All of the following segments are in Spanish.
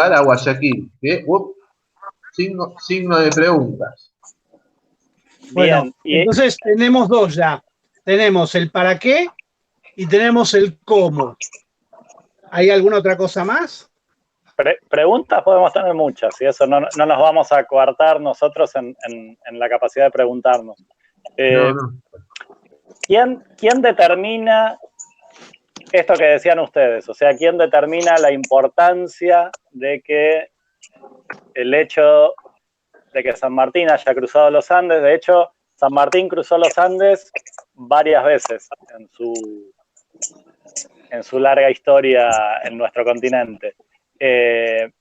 a Guayaquil. Signo de preguntas. Bueno, bien, entonces tenemos dos ya. Tenemos el para qué y tenemos el cómo. ¿Hay alguna otra cosa más? Preguntas podemos tener muchas, y eso no nos vamos a coartar nosotros en la capacidad de preguntarnos. No. ¿Quién determina esto que decían ustedes? O sea, ¿quién determina la importancia de que el hecho de que San Martín haya cruzado los Andes? De hecho, San Martín cruzó los Andes varias veces en su larga historia en nuestro continente. Pero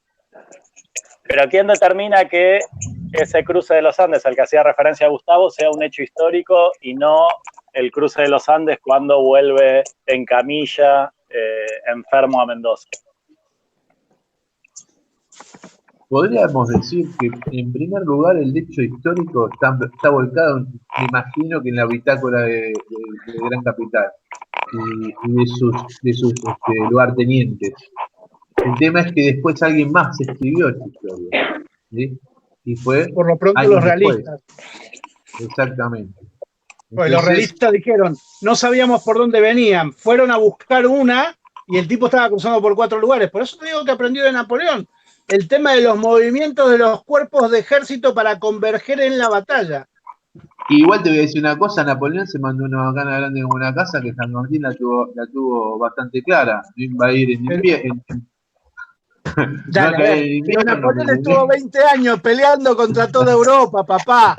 ¿quién determina que ese cruce de los Andes al que hacía referencia Gustavo sea un hecho histórico y no el cruce de los Andes cuando vuelve en camilla enfermo a Mendoza? Podríamos decir que, en primer lugar, el hecho histórico está volcado, me imagino, que en la bitácora de Gran Capital y de sus lugartenientes. El tema es que después alguien más escribió esta historia, ¿sí? Y fue Por lo pronto años los después. realistas. Exactamente. Pues los realistas dijeron, no sabíamos por dónde venían, fueron a buscar una y el tipo estaba cruzando por 4 lugares. Por eso te digo que aprendió de Napoleón. El tema de los movimientos de los cuerpos de ejército para converger en la batalla. Igual te voy a decir una cosa, Napoleón se mandó una bacana grande como una casa que San Martín la tuvo bastante clara. No iba a ir en invierno. Dale, a ver, pero Napoleón estuvo 20 años peleando contra toda Europa, papá.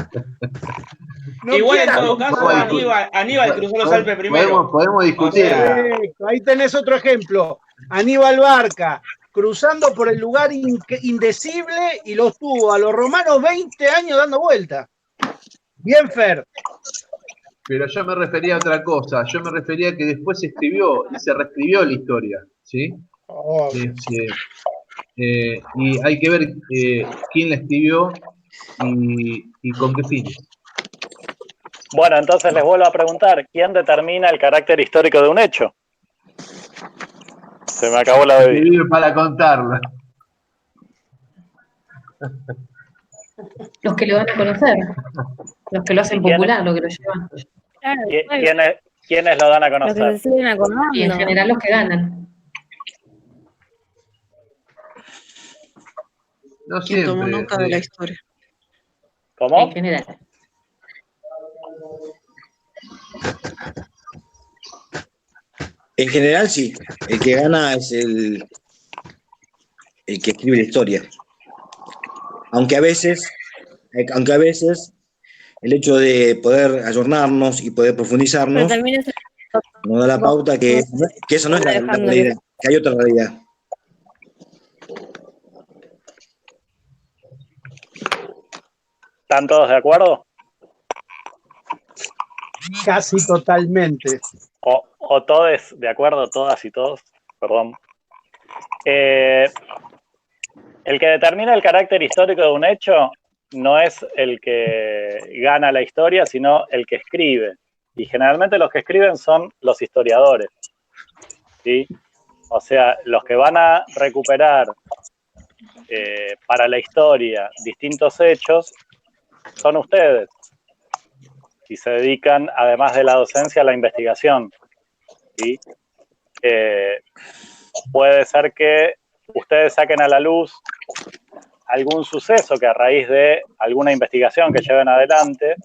No igual en todo caso, Aníbal cruzó los Alpes primero. Podemos discutir. O sea, ahí tenés otro ejemplo. Aníbal Barca, cruzando por el lugar indecible y los tuvo a los romanos 20 años dando vuelta. Bien, Fer. Pero yo me refería a otra cosa. Yo me refería a que después se escribió y se reescribió la historia, ¿sí? Y hay que ver quién la escribió y con qué fines. Bueno, entonces les vuelvo a preguntar, ¿quién determina el carácter histórico de un hecho? Se me acabó la bebida. Escribir para contarlo. Los que lo van a conocer, los que lo hacen popular, los que lo llevan. ¿Quiénes lo dan a conocer? Los que se siguen acordando. Y en general los que ganan. No ¿Quién tomó nota de la historia? ¿Cómo? En general. En general sí, el que gana es el que escribe la historia. Aunque a veces el hecho de poder ayornarnos y poder profundizarnos nos da la pauta que eso no es la realidad, que hay otra realidad. ¿Están todos de acuerdo? Casi totalmente. O todos de acuerdo, todas y todos, perdón. El que determina el carácter histórico de un hecho no es el que gana la historia, sino el que escribe. Y generalmente los que escriben son los historiadores, ¿sí? O sea, los que van a recuperar para la historia distintos hechos son ustedes. Y se dedican, además de la docencia, a la investigación, ¿sí? Puede ser que ustedes saquen a la luz algún suceso que a raíz de alguna investigación que lleven adelante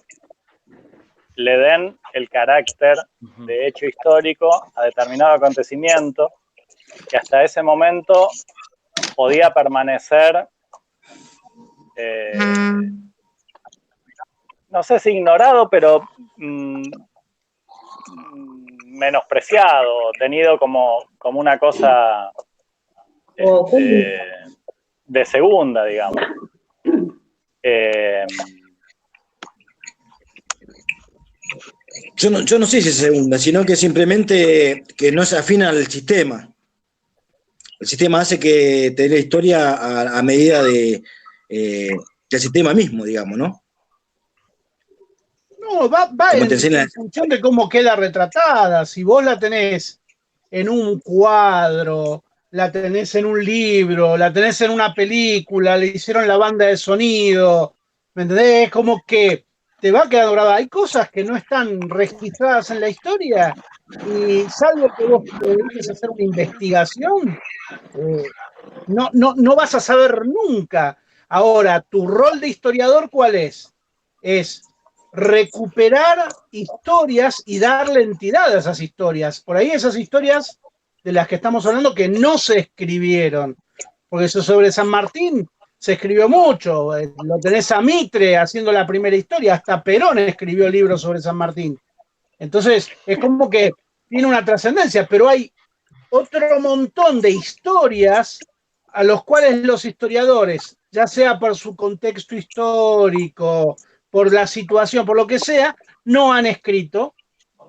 le den el carácter de hecho histórico a determinado acontecimiento que hasta ese momento podía permanecer no sé si ignorado, pero menospreciado, tenido como una cosa de segunda, digamos. Yo no sé si es segunda, sino que simplemente que no se afina al sistema. El sistema hace que te dé la historia a medida del sistema mismo, digamos, ¿no? No, va en función de cómo queda retratada. Si vos la tenés en un cuadro, la tenés en un libro, la tenés en una película, le hicieron la banda de sonido, ¿me entendés? Como que te va quedando grabada. Hay cosas que no están registradas en la historia y salvo que vos te dediques a hacer una investigación, no vas a saber nunca. Ahora, tu rol de historiador, ¿cuál es? Es recuperar historias y darle entidad a esas historias. Por ahí esas historias de las que estamos hablando que no se escribieron, porque eso sobre San Martín se escribió mucho, lo tenés a Mitre haciendo la primera historia, hasta Perón escribió libros sobre San Martín. Entonces, es como que tiene una trascendencia, pero hay otro montón de historias a los cuales los historiadores, ya sea por su contexto histórico, por la situación, por lo que sea, no han escrito.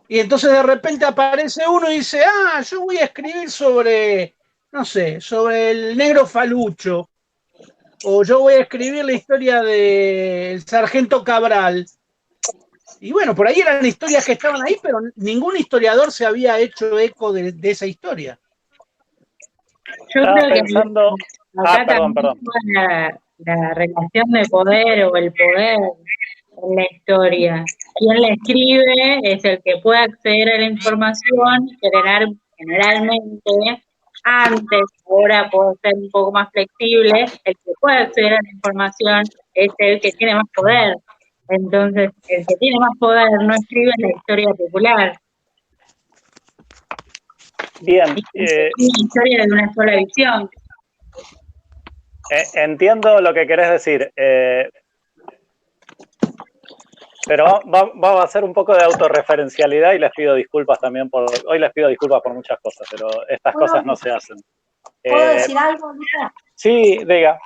Y entonces de repente aparece uno y dice, yo voy a escribir sobre, no sé, sobre el negro Falucho, o yo voy a escribir la historia del sargento Cabral. Y bueno, por ahí eran historias que estaban ahí, pero ningún historiador se había hecho eco de esa historia. Yo Estaba creo que pensando. acá Perdón. la relación de poder o el poder en la historia. Quien la escribe es el que puede acceder a la información, generalmente, antes, ahora puede ser un poco más flexible, el que puede acceder a la información es el que tiene más poder. Entonces, el que tiene más poder no escribe la historia popular. Bien. Es una historia de una sola visión. Entiendo lo que querés decir. Pero vamos a hacer un poco de autorreferencialidad y les pido disculpas también hoy les pido disculpas por muchas cosas, pero estas cosas no se hacen. ¿Puedo decir algo, Luca? Sí, diga.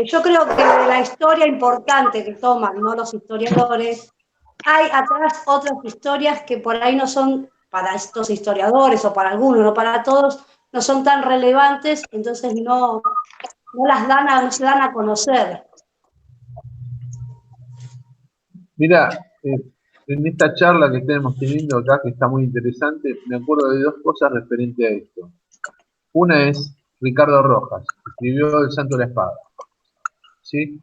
Yo creo que de la historia importante que toman, ¿no?, los historiadores, hay atrás otras historias que por ahí no son para estos historiadores o para algunos, no para todos, no son tan relevantes, entonces no se dan a conocer. Mira, en esta charla que estamos teniendo acá, que está muy interesante, me acuerdo de dos cosas referentes a esto. Una es Ricardo Rojas, que escribió El Santo de la Espada. ¿Sí?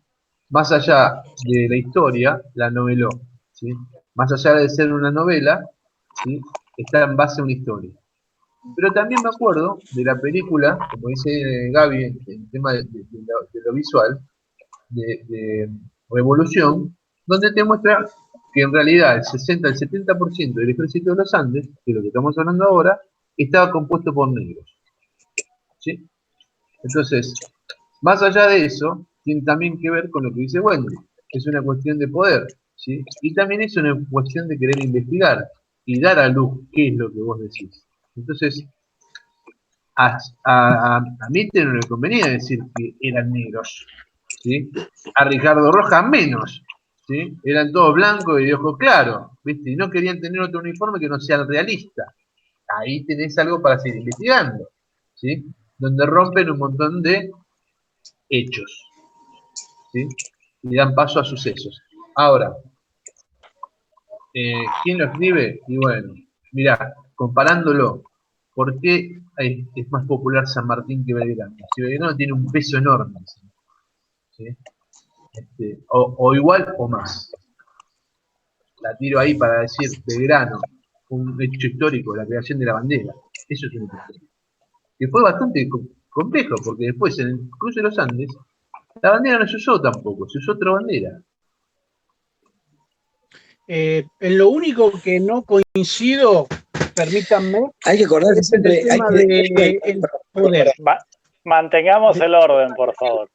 Más allá de la historia, la noveló. ¿Sí? Más allá de ser una novela, ¿sí?, está en base a una historia. Pero también me acuerdo de la película, como dice Gaby, el tema de lo visual, de Revolución, donde te muestra que en realidad el 60 al 70% del ejército de los Andes, que es lo que estamos hablando ahora, estaba compuesto por negros. ¿Sí? Entonces, más allá de eso, tiene también que ver con lo que dice Wendy, que es una cuestión de poder, ¿sí? Y también es una cuestión de querer investigar y dar a luz qué es lo que vos decís. Entonces, a Mitre no le convenía decir que eran negros, ¿sí? A Ricardo Rojas menos, ¿sí? Eran todos blancos y de ojos claros, ¿viste? Y no querían tener otro uniforme que no sea el realista. Ahí tenés algo para seguir investigando, ¿sí? Donde rompen un montón de hechos, ¿sí? Y dan paso a sucesos. Ahora, ¿quién lo escribe? Y bueno, mirá, comparándolo, ¿por qué es más popular San Martín que Belgrano? Si Belgrano tiene un peso enorme, ¿sí? O igual o más. La tiro ahí para decir Belgrano, un hecho histórico, la creación de la bandera. Eso es un hecho histórico. Que fue bastante complejo, porque después en el cruce de los Andes, la bandera no se usó tampoco, se usó otra bandera. En lo único que no coincido, permítanme, hay que acordarse es en el tema del poder. Mantengamos el orden, por favor.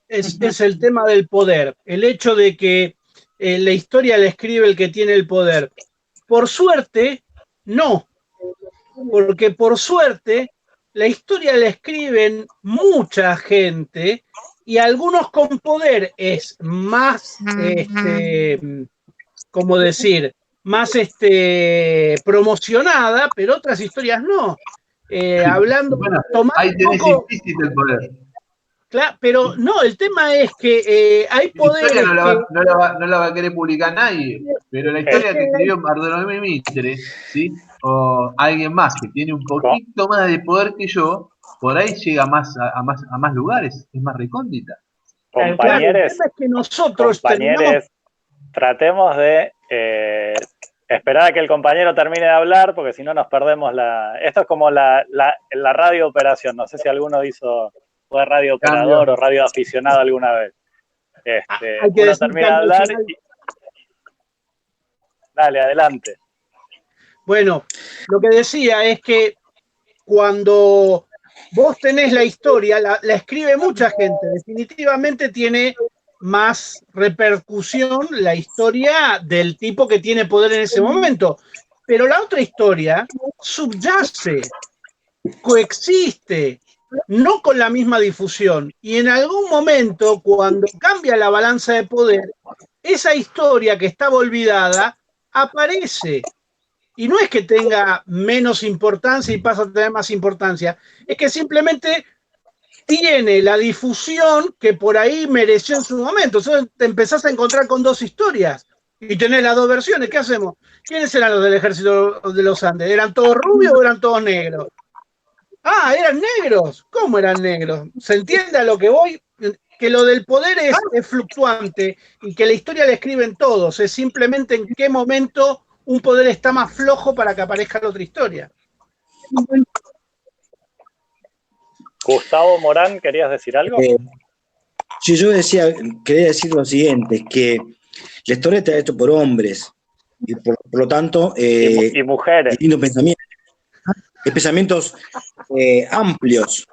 Es el tema del poder. El hecho de que la historia la escribe el que tiene el poder. Por suerte, no. Porque por suerte, la historia la escriben mucha gente y algunos con poder es más, ¿cómo decir?, más promocionada, pero otras historias no. Hablando, bueno, tomando ahí tenés un poco, implícito el poder. Claro, pero no, el tema es que hay La historia poderes no la va a querer publicar nadie, pero la historia que escribió Bartolomé Mitre, ¿sí? O alguien más que tiene un poquito más de poder que yo, por ahí llega más a más lugares, es más recóndita. Compañeros, el tema es que nosotros compañeros, tratemos de esperar a que el compañero termine de hablar, porque si no nos perdemos Esto es como la radio operación. No sé si alguno fue radio operador o radio aficionado alguna vez. Uno termina de hablar y... Dale, adelante. Bueno, lo que decía es que cuando vos tenés la historia, la escribe mucha gente, definitivamente tiene más repercusión la historia del tipo que tiene poder en ese momento. Pero la otra historia subyace, coexiste, no con la misma difusión. Y en algún momento, cuando cambia la balanza de poder, esa historia que estaba olvidada aparece. Y no es que tenga menos importancia y pasa a tener más importancia, es que simplemente tiene la difusión que por ahí mereció en su momento. Entonces te empezás a encontrar con dos historias y tenés las dos versiones. ¿Qué hacemos? ¿Quiénes eran los del ejército de los Andes? ¿Eran todos rubios o eran todos negros? Ah, ¿eran negros? ¿Cómo eran negros? ¿Se entiende a lo que voy? Que lo del poder es fluctuante y que la historia la escriben todos. Es simplemente en qué momento un poder está más flojo para que aparezca la otra historia. Gustavo Morán, ¿querías decir algo? Sí, quería decir lo siguiente, que la historia está hecha por hombres, y por lo tanto... y mujeres. Distintos pensamientos amplios.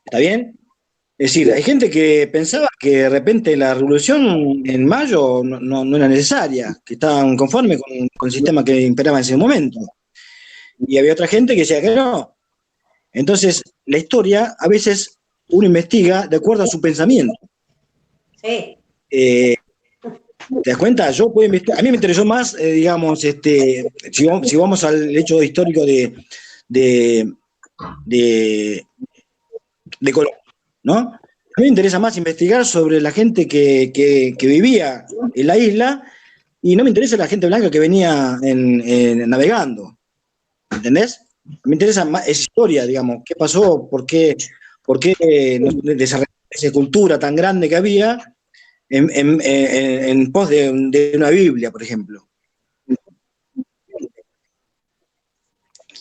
¿Está bien? Es decir, hay gente que pensaba que de repente la revolución en mayo no era necesaria, que estaban conformes con el sistema que imperaba en ese momento. Y había otra gente que decía que no. Entonces, la historia, a veces uno investiga de acuerdo a su pensamiento. Sí. ¿Te das cuenta? Yo puedo investigar. A mí me interesó más, digamos, si vamos al hecho histórico de Colón, ¿no? A mí me interesa más investigar sobre la gente que vivía en la isla y no me interesa la gente blanca que venía navegando. ¿Entendés? Me interesa más esa historia, digamos, qué pasó, por qué desarrolló esa cultura tan grande que había en pos de una Biblia, por ejemplo.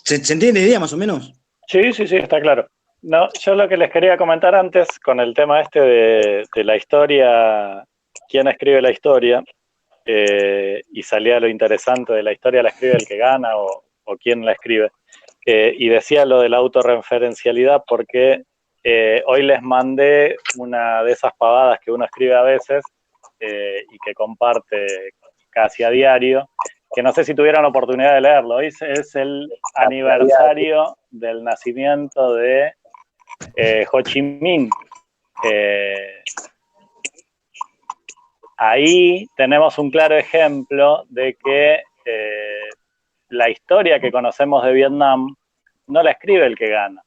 ¿Se entiende la idea más o menos? Sí, está claro. No, yo lo que les quería comentar antes con el tema de la historia, quién escribe la historia, y salía lo interesante de la historia, la escribe el que gana o quién la escribe. Y decía lo de la autorreferencialidad porque hoy les mandé una de esas pavadas que uno escribe a veces y que comparte casi a diario, que no sé si tuvieron oportunidad de leerlo. Hoy es el aniversario del nacimiento de Ho Chi Minh. Ahí tenemos un claro ejemplo de que la historia que conocemos de Vietnam no la escribe el que gana.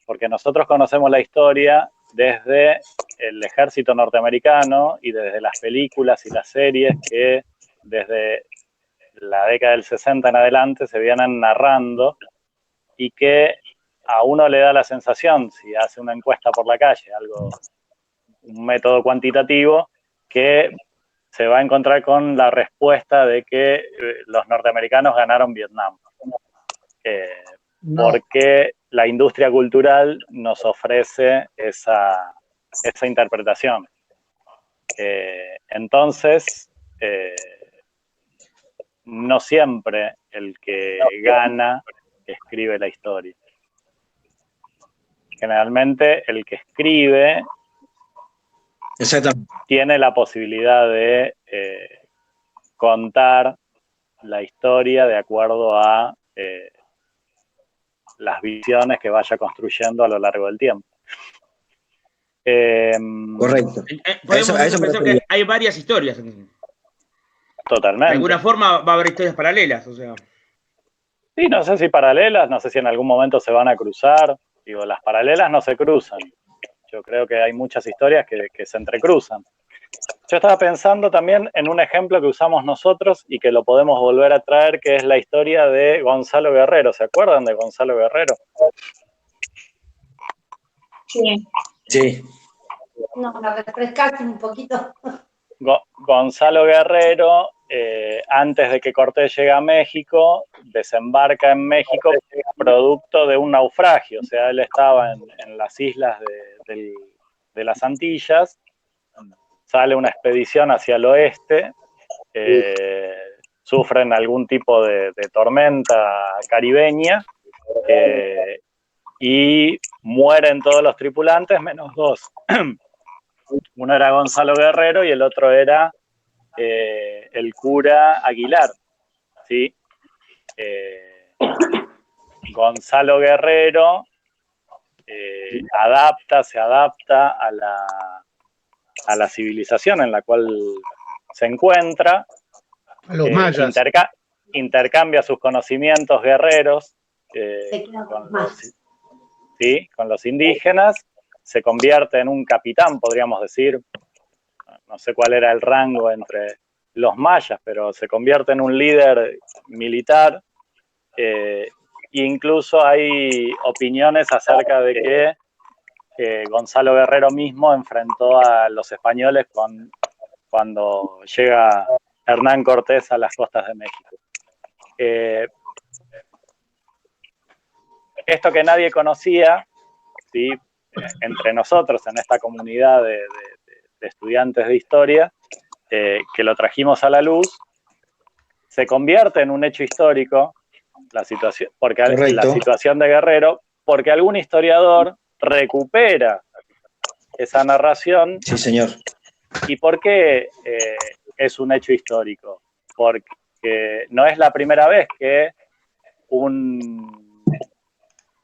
Porque nosotros conocemos la historia desde el ejército norteamericano y desde las películas y las series que desde la década del 60 en adelante se vienen narrando y que a uno le da la sensación, si hace una encuesta por la calle, un método cuantitativo, que se va a encontrar con la respuesta de que los norteamericanos ganaron Vietnam. Porque la industria cultural nos ofrece esa interpretación. Entonces, no siempre el que gana escribe la historia. Generalmente el que escribe tiene la posibilidad de contar la historia de acuerdo a las visiones que vaya construyendo a lo largo del tiempo. Correcto. Podemos pensar que hay varias historias. Totalmente. De alguna forma va a haber historias paralelas, o sea. Sí, no sé si paralelas, no sé si en algún momento se van a cruzar. Digo, las paralelas no se cruzan. Yo creo que hay muchas historias que se entrecruzan. Yo estaba pensando también en un ejemplo que usamos nosotros y que lo podemos volver a traer, que es la historia de Gonzalo Guerrero. ¿Se acuerdan de Gonzalo Guerrero? Sí. Sí. No, la refrescaste un poquito. Gonzalo Guerrero, antes de que Cortés llegue a México, desembarca en México producto de un naufragio. O sea, él estaba en las islas de las Antillas, sale una expedición hacia el oeste, sufren algún tipo de tormenta caribeña, y mueren todos los tripulantes menos dos. Uno era Gonzalo Guerrero y el otro era el cura Aguilar, ¿sí? Gonzalo Guerrero se adapta a la civilización en la cual se encuentra, Los mayas. intercambia sus conocimientos guerreros con los indígenas, se convierte en un capitán, podríamos decir, no sé cuál era el rango entre los mayas, pero se convierte en un líder militar, e incluso hay opiniones acerca de que Gonzalo Guerrero mismo enfrentó a los españoles cuando llega Hernán Cortés a las costas de México. Esto que nadie conocía, ¿sí? Entre nosotros en esta comunidad de estudiantes de historia, que lo trajimos a la luz, se convierte en un hecho histórico, la situación de Guerrero, porque algún historiador recupera esa narración. Sí, señor. ¿Y por qué es un hecho histórico? Porque no es la primera vez que un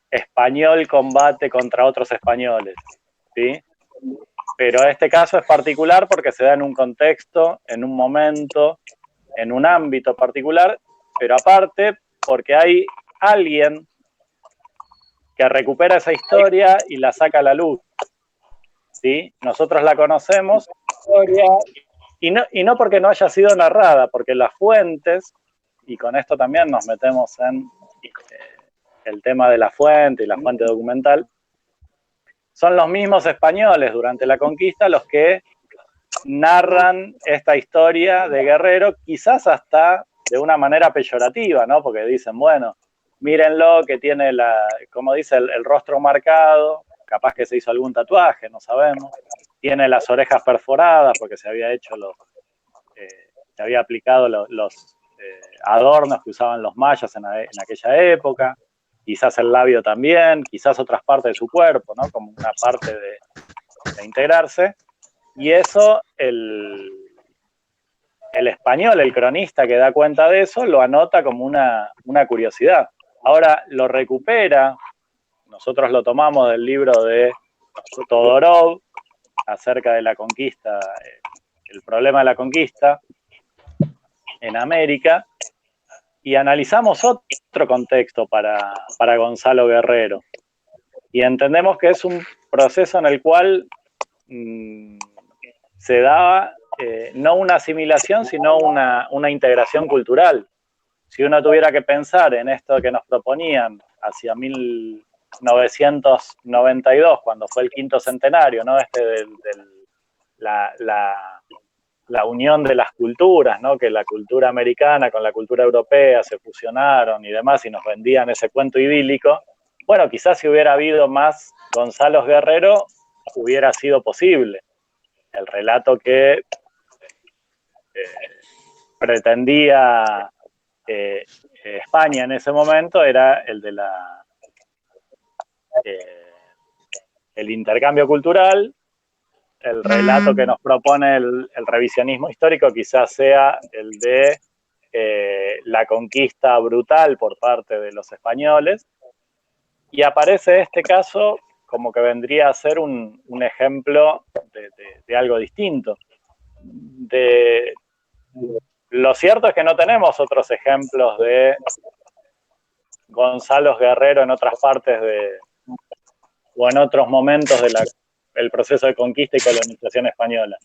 español combate contra otros españoles, ¿sí? Pero este caso es particular porque se da en un contexto, en un momento, en un ámbito particular, pero aparte porque hay alguien que recupera esa historia y la saca a la luz, ¿sí? Nosotros la conocemos, y no porque no haya sido narrada, porque las fuentes, y con esto también nos metemos en el tema de la fuente y la fuente documental, son los mismos españoles durante la conquista los que narran esta historia de Guerrero, quizás hasta de una manera peyorativa, ¿no? Porque dicen, bueno, mírenlo, que tiene como dice, el rostro marcado, capaz que se hizo algún tatuaje, no sabemos, tiene las orejas perforadas porque se había hecho se había aplicado los adornos que usaban los mayas en aquella época, quizás el labio también, quizás otras partes de su cuerpo, ¿no? Como una parte de integrarse. Y eso, el español, el cronista que da cuenta de eso, lo anota como una curiosidad. Ahora lo recupera, nosotros lo tomamos del libro de Todorov, acerca de la conquista, el problema de la conquista en América, y analizamos otro contexto para Gonzalo Guerrero. Y entendemos que es un proceso en el cual se daba no una asimilación, sino una integración cultural. Si uno tuviera que pensar en esto que nos proponían hacia 1992, cuando fue el 5º centenario, ¿no? La unión de las culturas, ¿no? Que la cultura americana con la cultura europea se fusionaron y demás, y nos vendían ese cuento idílico. Bueno, quizás si hubiera habido más Gonzalo Guerrero, hubiera sido posible. El relato que pretendía España en ese momento era el de el intercambio cultural. El relato que nos propone el revisionismo histórico quizás sea el de la conquista brutal por parte de los españoles, y aparece este caso como que vendría a ser un ejemplo de algo distinto. Lo cierto es que no tenemos otros ejemplos de Gonzalo Guerrero en otras partes o en otros momentos el proceso de conquista y colonización española.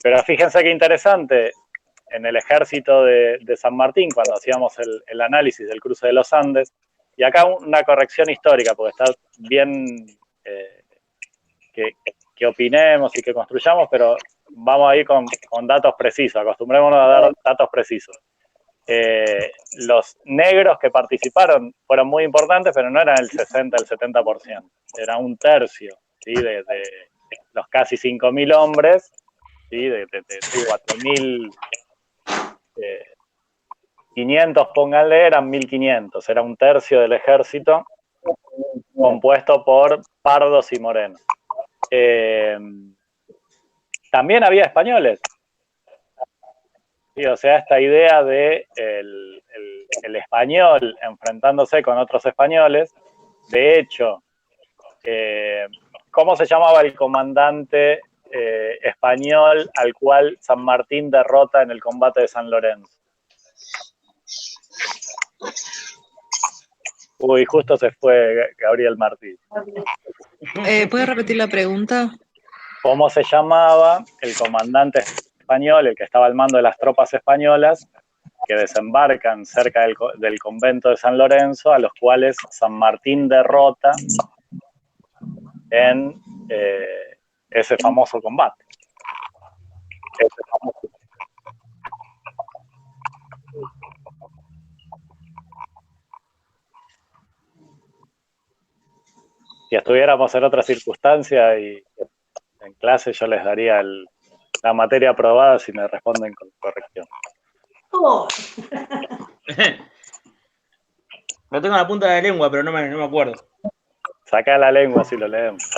Pero fíjense qué interesante, en el ejército de San Martín, cuando hacíamos el análisis del cruce de los Andes, y acá una corrección histórica, porque está bien que opinemos y que construyamos, pero vamos a ir con datos precisos, acostumbrémonos a dar datos precisos. Los negros que participaron fueron muy importantes, pero no eran el 60, el 70%, era un tercio, ¿sí? de los casi 5.000 hombres, ¿sí? de 4.500, pónganle, eran 1.500, era un tercio del ejército compuesto por pardos y morenos. También había españoles. Sí, o sea, esta idea de el español enfrentándose con otros españoles. De hecho, ¿cómo se llamaba el comandante español al cual San Martín derrota en el combate de San Lorenzo? Uy, justo se fue Gabriel Martí. ¿Puedes repetir la pregunta? ¿Cómo se llamaba el comandante español, el que estaba al mando de las tropas españolas, que desembarcan cerca del convento de San Lorenzo, a los cuales San Martín derrota en ese famoso combate? Si estuviéramos en otra circunstancia y en clase, yo les daría la materia aprobada si me responden con corrección. Oh. Lo tengo en la punta de la lengua, pero no me acuerdo. Saca la lengua si lo leemos.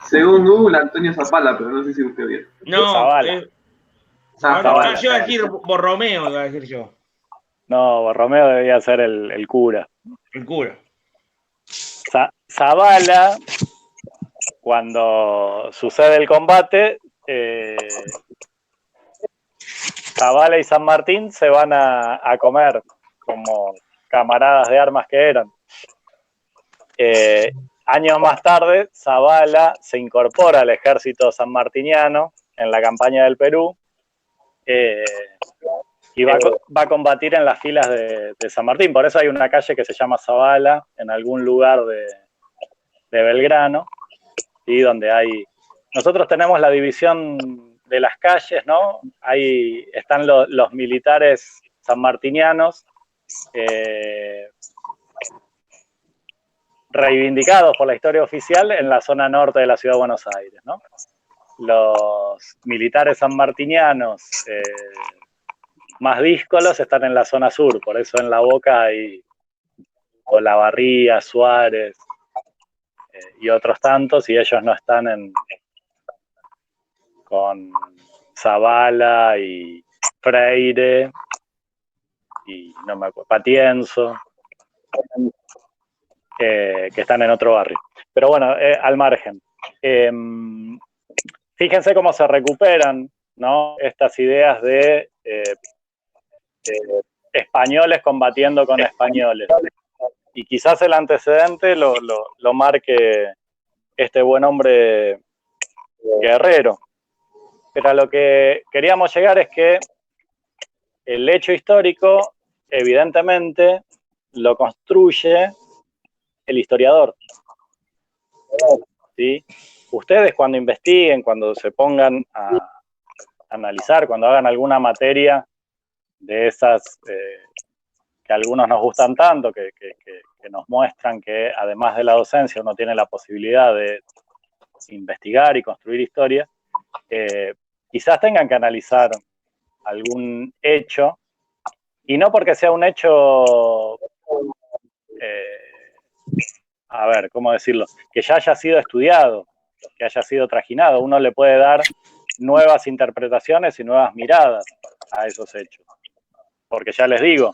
Según Google, Antonio Zapala, pero no sé si usted vio. No, Zavala. Zavala. Yo iba a decir Borromeo, iba a decir yo. No, Borromeo debía ser el cura. El cura. Zavala, cuando sucede el combate, Zavala y San Martín se van a comer como camaradas de armas que eran. Años más tarde, Zavala se incorpora al ejército sanmartiniano en la campaña del Perú y va a combatir en las filas de San Martín. Por eso hay una calle que se llama Zavala en algún lugar de Belgrano, y donde nosotros tenemos la división de las calles, ¿no? Ahí están los militares sanmartinianos reivindicados por la historia oficial en la zona norte de la ciudad de Buenos Aires, ¿no? Los militares sanmartinianos más díscolos están en la zona sur, por eso en La Boca hay Olavarría, Suárez y otros tantos, y ellos no están con Zavala y Freire y no me acuerdo, Patienzo, que están en otro barrio. Pero bueno, al margen. Fíjense cómo se recuperan, ¿no? Estas ideas de españoles combatiendo con españoles. Y quizás el antecedente lo marque este buen hombre Guerrero. Pero a lo que queríamos llegar es que el hecho histórico, evidentemente, lo construye el historiador. ¿Sí? Ustedes cuando investiguen, cuando se pongan a analizar, cuando hagan alguna materia de esas que a algunos nos gustan tanto, que nos muestran que además de la docencia uno tiene la posibilidad de investigar y construir historia, quizás tengan que analizar algún hecho, y no porque sea un hecho, a ver, ¿cómo decirlo? Que ya haya sido estudiado, que haya sido trajinado. Uno le puede dar nuevas interpretaciones y nuevas miradas a esos hechos. Porque ya les digo,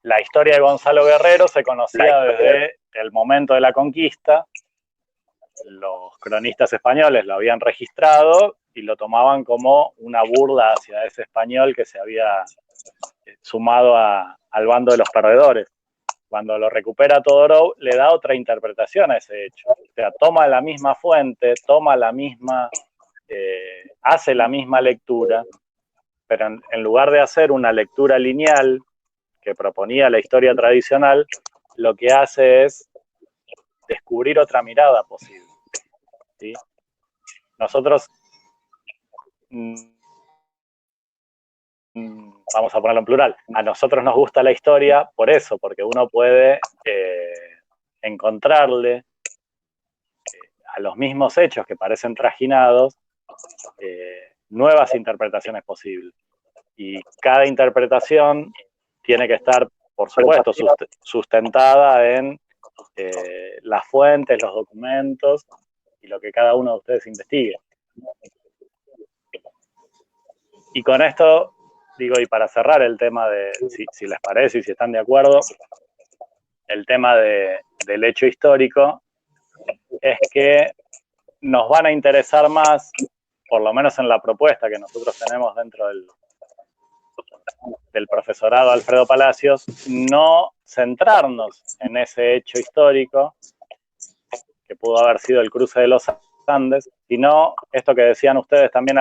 la historia de Gonzalo Guerrero se conocía desde el momento de la conquista. Los cronistas españoles lo habían registrado y lo tomaban como una burla hacia ese español que se había sumado al bando de los perdedores. cuando lo recupera Todorov, le da otra interpretación a ese hecho. O sea, toma la misma fuente, toma la misma, hace la misma lectura, pero en lugar de hacer una lectura lineal que proponía la historia tradicional, lo que hace es descubrir otra mirada posible, ¿sí? Nosotros, vamos a ponerlo en plural, a nosotros nos gusta la historia por eso, porque uno puede encontrarle a los mismos hechos que parecen trajinados nuevas interpretaciones posibles. Y cada interpretación tiene que estar, por supuesto, sustentada en las fuentes, los documentos y lo que cada uno de ustedes investigue. Y con esto, digo, y para cerrar el tema de, si les parece y si están de acuerdo, el tema del hecho histórico es que nos van a interesar más, por lo menos en la propuesta que nosotros tenemos dentro del profesorado Alfredo Palacios, no centrarnos en ese hecho histórico que pudo haber sido el cruce de los Andes, sino esto que decían ustedes también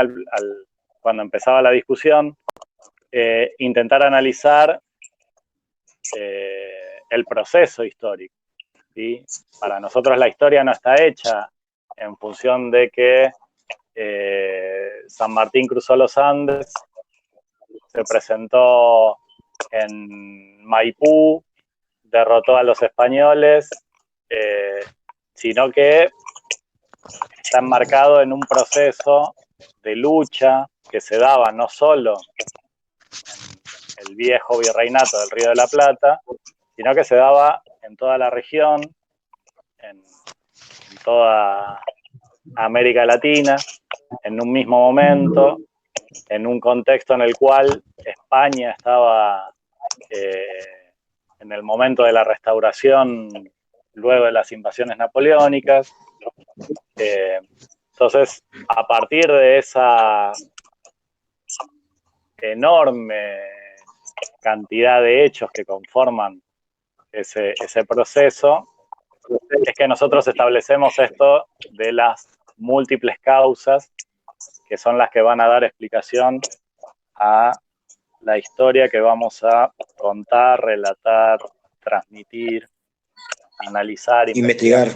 cuando empezaba la discusión, intentar analizar el proceso histórico, ¿sí? Para nosotros la historia no está hecha en función de que San Martín cruzó los Andes, se presentó en Maipú, derrotó a los españoles, sino que está enmarcado en un proceso de lucha que se daba no solo en el viejo virreinato del Río de la Plata, sino que se daba en toda la región, en toda América Latina, en un mismo momento, en un contexto en el cual España estaba en el momento de la restauración luego de las invasiones napoleónicas. Entonces, a partir de esa enorme cantidad de hechos que conforman ese proceso, es que nosotros establecemos esto de las múltiples causas que son las que van a dar explicación a la historia que vamos a contar, relatar, transmitir, analizar, investigar.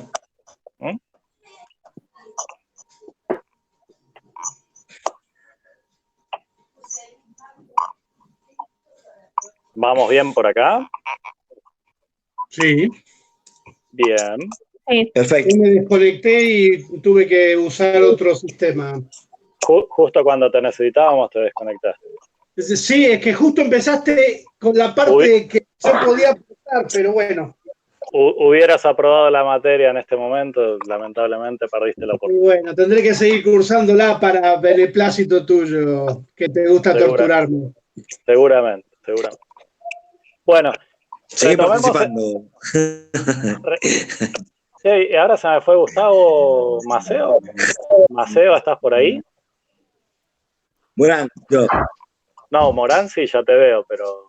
¿Mm? ¿Vamos bien por acá? Sí. Bien. Perfecto. Yo me desconecté y tuve que usar otro sistema. Justo cuando te necesitábamos te desconectaste. Sí, es que justo empezaste con la parte que yo podía aportar, pero bueno. Hubieras aprobado la materia en este momento, lamentablemente perdiste la oportunidad. Bueno, tendré que seguir cursándola para beneplácito tuyo, que te gusta torturarme. Seguramente. Bueno, seguí participando. Sí, y ahora se me fue Gustavo Maceo. Maceo, ¿estás por ahí? Morán, yo. No, Morán sí, ya te veo, pero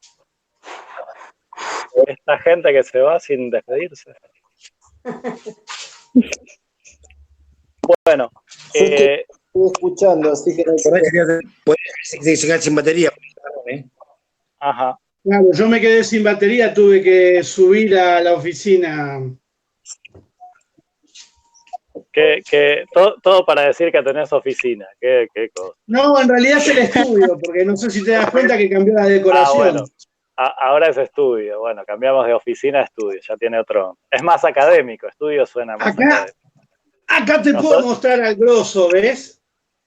esta gente que se va sin despedirse. Bueno, estoy escuchando, así que no puedes quedar sin batería. Ajá. Claro, yo me quedé sin batería, tuve que subir a la oficina. Todo para decir que tenés oficina. ¿Qué cosa? No, en realidad es el estudio, porque no sé si te das cuenta que cambió la decoración. Bueno. Ahora es estudio. Bueno, cambiamos de oficina a estudio. Ya tiene otro. Es más académico. Estudio suena más académico. Acá te puedo mostrar al grosso, ¿ves?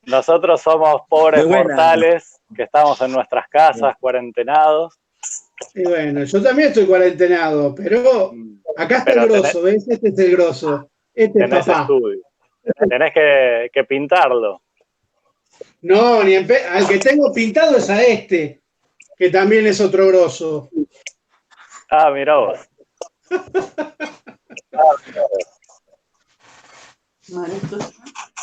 Nosotros somos pobres mortales que estamos en nuestras casas, cuarentenados. Y bueno, yo también estoy cuarentenado, pero acá está el grosso, ¿ves? Este es el grosso. Este es papá. Estudio. Tenés que pintarlo. No, al que tengo pintado es a este, que también es otro grosso. Ah, mirá vos.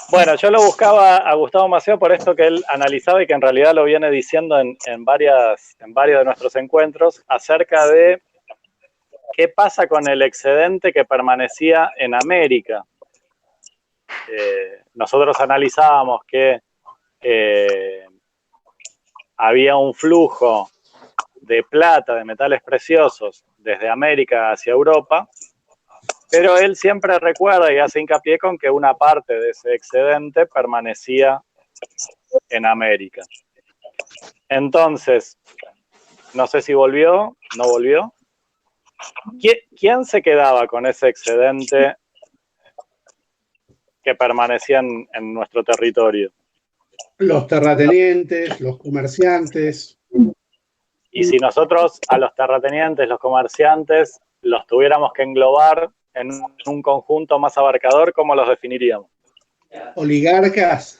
Bueno, yo lo buscaba a Gustavo Maceo por esto que él analizaba y que en realidad lo viene diciendo en varios de nuestros encuentros acerca de ¿qué pasa con el excedente que permanecía en América? Nosotros analizábamos que había un flujo de plata, de metales preciosos, desde América hacia Europa, pero él siempre recuerda y hace hincapié con que una parte de ese excedente permanecía en América. Entonces, no sé si volvió, no volvió. ¿Quién se quedaba con ese excedente que permanecía en nuestro territorio? Los terratenientes, los comerciantes. Y si nosotros a los terratenientes, los comerciantes, los tuviéramos que englobar en un conjunto más abarcador, ¿cómo los definiríamos? Oligarcas.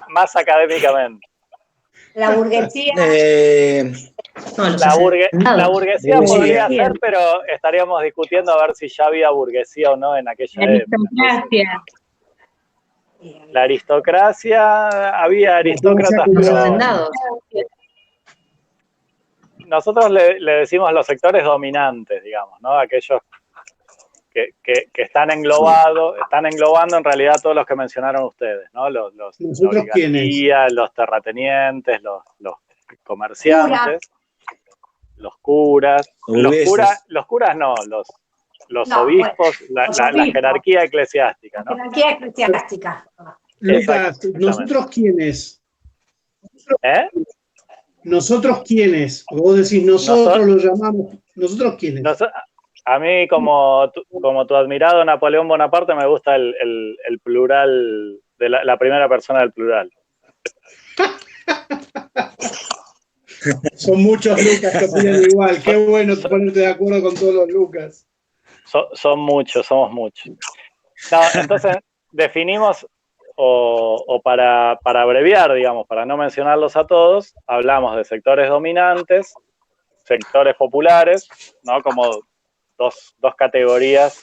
Más académicamente. La burguesía. La burguesía podría ser, pero estaríamos discutiendo a ver si ya había burguesía o no en aquella época. La aristocracia, había aristócratas, pero nosotros le decimos los sectores dominantes, digamos, ¿no? Aquellos que están englobando en realidad todos los que mencionaron ustedes, ¿no? La oligarquía, los terratenientes, los comerciantes, los curas, los curas no, los obispos, la jerarquía eclesiástica, ¿no? La jerarquía eclesiástica. Lucas, ¿nosotros quiénes? ¿Nosotros quiénes? Vos decís, nosotros lo llamamos. ¿Nosotros quiénes? A mí, como tu admirado Napoleón Bonaparte, me gusta el plural, de la primera persona del plural. Son muchos Lucas que opinan igual. Qué bueno ponerte de acuerdo con todos los Lucas. Son muchos, somos muchos. No, entonces, definimos, o para abreviar, digamos, para no mencionarlos a todos, hablamos de sectores dominantes, sectores populares, ¿no? Como dos categorías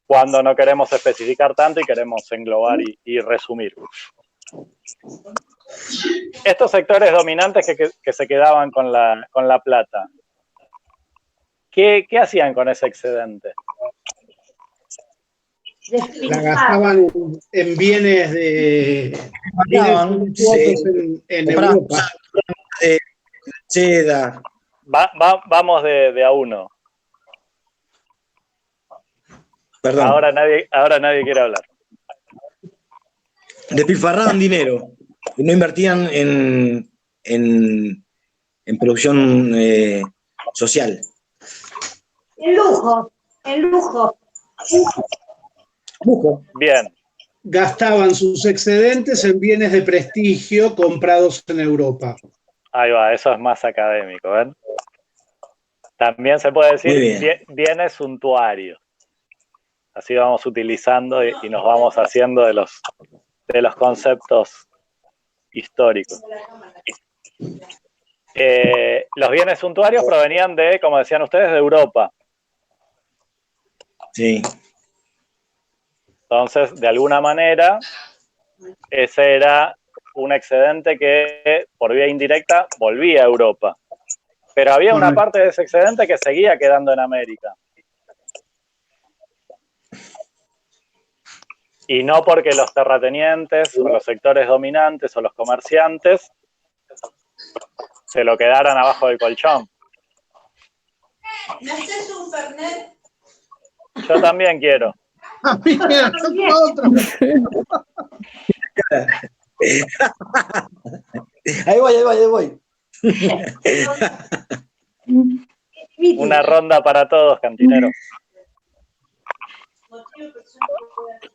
cuando no queremos especificar tanto y queremos englobar y resumir. Estos sectores dominantes que se quedaban con la plata, ¿qué hacían con ese excedente? La gastaban en bienes en Europa. Seda. Vamos de a uno. Perdón. Ahora nadie quiere hablar. Despilfarraban dinero y no invertían en producción social. El lujo. Bien. Gastaban sus excedentes en bienes de prestigio comprados en Europa. Ahí va, eso es más académico, ¿ven? También se puede decir bienes suntuarios. Así vamos utilizando y nos vamos haciendo de los conceptos históricos. Los bienes suntuarios provenían de, como decían ustedes, de Europa. Sí. Entonces, de alguna manera, ese era un excedente que, por vía indirecta, volvía a Europa. Pero había una parte de ese excedente que seguía quedando en América. Y no porque los terratenientes, o los sectores dominantes, o los comerciantes, se lo quedaran abajo del colchón. ¿Me haces un Fernet? Yo también quiero. Ahí voy. Una ronda para todos, cantinero.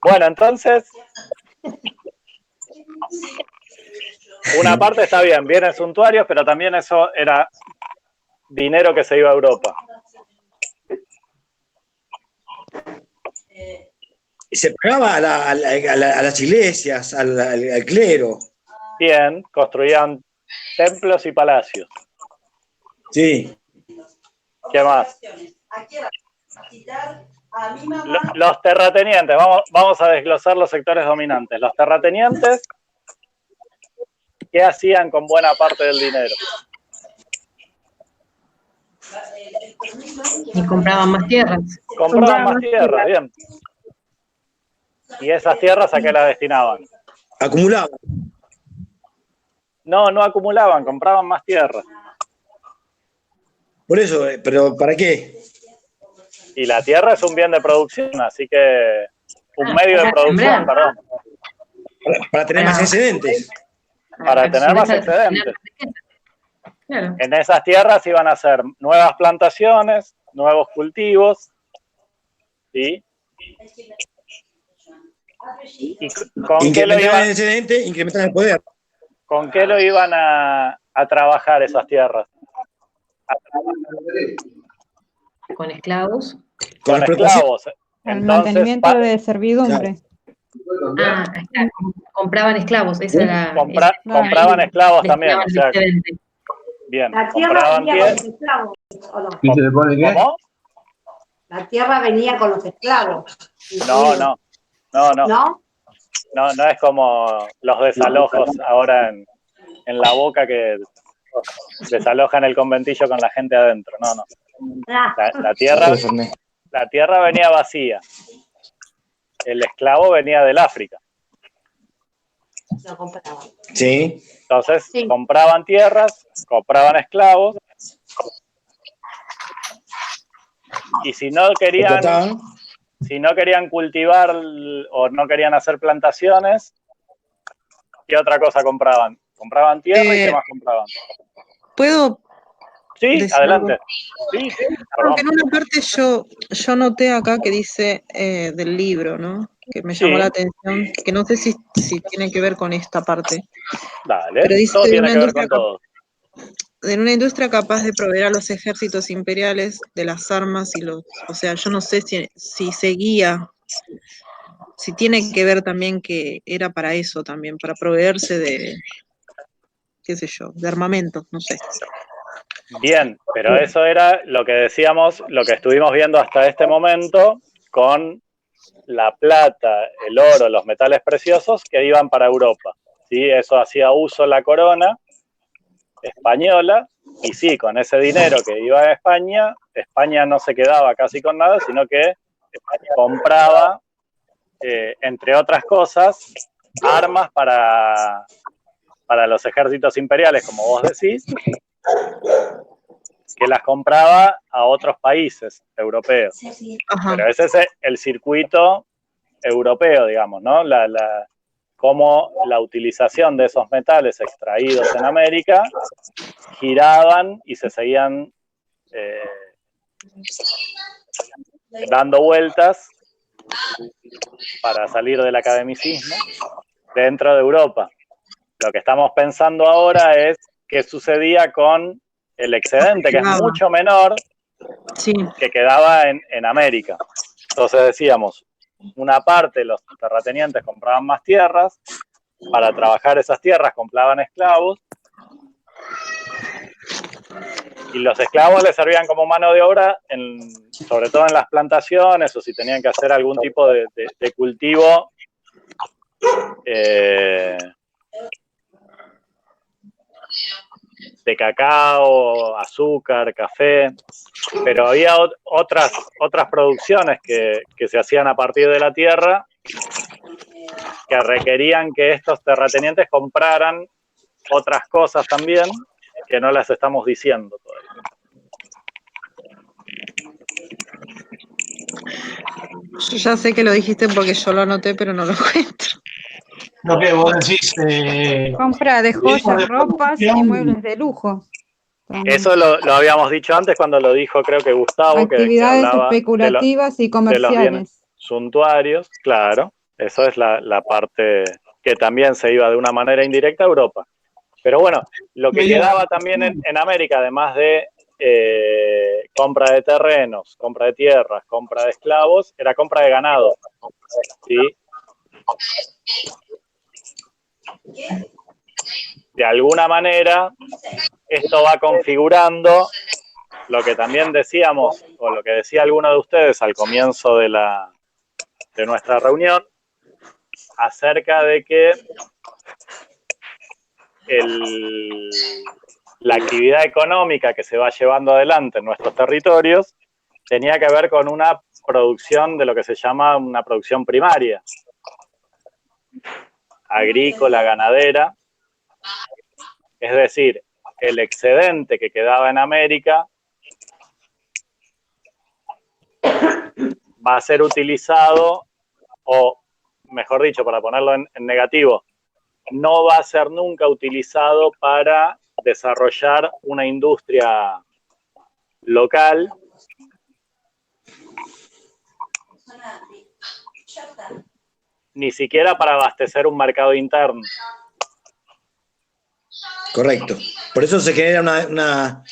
Bueno, entonces, una parte está bien, bienes suntuarios, pero también eso era dinero que se iba a Europa. Y se pagaba a las iglesias, al clero. Bien, construían templos y palacios. Sí. ¿Qué más? Los terratenientes, vamos a desglosar los sectores dominantes. Los terratenientes, ¿qué hacían con buena parte del dinero? Y compraban más tierras. Compraban más tierras, bien. ¿Y esas tierras a qué las destinaban? Acumulaban. No, no acumulaban, compraban más tierras. Por eso, pero ¿para qué? Y la tierra es un bien de producción, así que un medio de producción, perdón. Para tener más excedentes. Para tener más excedentes. En esas tierras iban a hacer nuevas plantaciones, nuevos cultivos, ¿sí? ¿Y con qué lo iban? El excedente, incrementar el poder. ¿Con qué lo iban a trabajar esas tierras? Con esclavos. Con esclavos. El mantenimiento de servidumbre. Compraban esclavos, esa era. Compraban esclavos también, o sea, bien, La tierra compraban venía con los esclavos, ¿o no? ¿Y se le pone qué? ¿Cómo? La tierra venía con los esclavos. No. ¿No? No es como los desalojos ahora en La Boca que desalojan el conventillo con la gente adentro. No. La tierra venía vacía. El esclavo venía del África. Lo compraban. Sí. Entonces, compraban tierras, compraban esclavos. Y si no querían cultivar o no querían hacer plantaciones, ¿qué otra cosa compraban? Compraban tierra y ¿qué más compraban? ¿Puedo? Sí, adelante. Sí, Porque en una parte yo noté acá que dice del libro, ¿no? Que me llamó la atención, que no sé si tiene que ver con esta parte. Dale, pero dice todo tiene que ver con todo. En una industria capaz de proveer a los ejércitos imperiales de las armas o sea, yo no sé si seguía, si tiene que ver también que era para eso también, para proveerse de, qué sé yo, de armamento, no sé. Bien, pero eso era lo que decíamos, lo que estuvimos viendo hasta este momento con la plata, el oro, los metales preciosos que iban para Europa. ¿Sí? Eso hacía uso la corona española y sí, con ese dinero que iba a España, España no se quedaba casi con nada, sino que compraba, entre otras cosas, armas para los ejércitos imperiales, como vos decís, que las compraba a otros países europeos. Pero ese es el circuito europeo, digamos, ¿no? Cómo la utilización de esos metales extraídos en América giraban y se seguían dando vueltas para salir del academicismo dentro de Europa. Lo que estamos pensando ahora es qué sucedía con el excedente, que es mucho menor, que quedaba en América. Entonces decíamos, una parte los terratenientes compraban más tierras, para trabajar esas tierras compraban esclavos, y los esclavos les servían como mano de obra, sobre todo en las plantaciones, o si tenían que hacer algún tipo de cultivo de cacao, azúcar, café, pero había otras producciones que se hacían a partir de la tierra que requerían que estos terratenientes compraran otras cosas también que no las estamos diciendo todavía. Yo ya sé que lo dijiste porque yo lo anoté, pero no lo encuentro. Lo que vos decís. Compra de joyas, ropas y muebles de lujo. También. Eso lo habíamos dicho antes cuando lo dijo, creo que Gustavo, actividades que hablaba especulativas y comerciales. De los bienes suntuarios, claro. Eso es la parte que también se iba de una manera indirecta a Europa. Pero bueno, lo que quedaba también en América, además de compra de terrenos, compra de tierras, compra de esclavos, era compra de ganado. ¿Sí? De alguna manera, esto va configurando lo que también decíamos, o lo que decía alguno de ustedes al comienzo de nuestra reunión, acerca de que la actividad económica que se va llevando adelante en nuestros territorios tenía que ver con una producción de lo que se llama una producción primaria, agrícola, ganadera, es decir, el excedente que quedaba en América va a ser utilizado, o mejor dicho, para ponerlo en negativo, no va a ser nunca utilizado para desarrollar una industria local, ni siquiera para abastecer un mercado interno. Correcto. Por eso se genera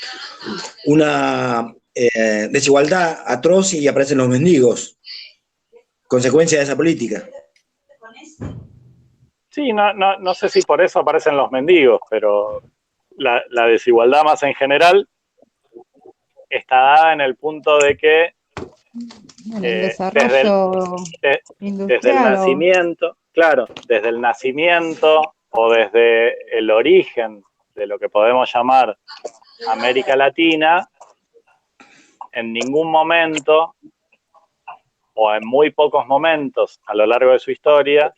una desigualdad atroz y aparecen los mendigos, consecuencia de esa política. Sí, no sé si por eso aparecen los mendigos, pero la desigualdad más en general está dada en el punto de que desde el nacimiento, claro, desde el nacimiento o desde el origen de lo que podemos llamar América Latina, en ningún momento o en muy pocos momentos a lo largo de su historia,